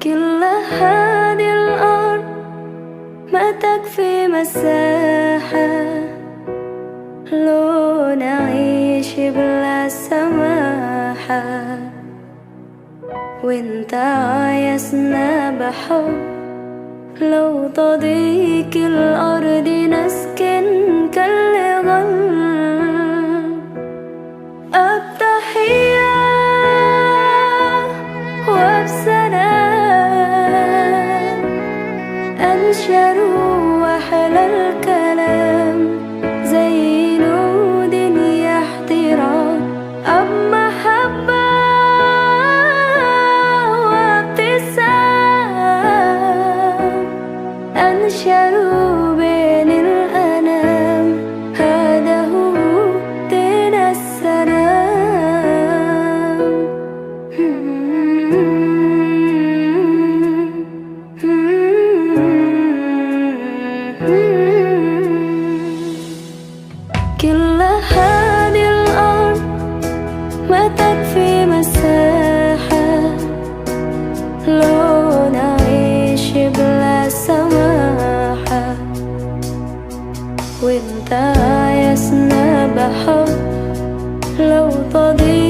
كل هذه الأرض ما تكفي مساحة لو نعيش بلا سماحة، وانت عايزنا بحب لو تضيق الأرض نسكن كالغل. التحية وبسلام أنشروا أحلى الكلام زي نود احترام أب محبة وابتسام أنشروا بين الأنام. هذا هو دين السلام. كل هذه الأرض ما تكفي مساحة لو نعيش بلا سماحة، وانت عايزنا بحب لو تضيق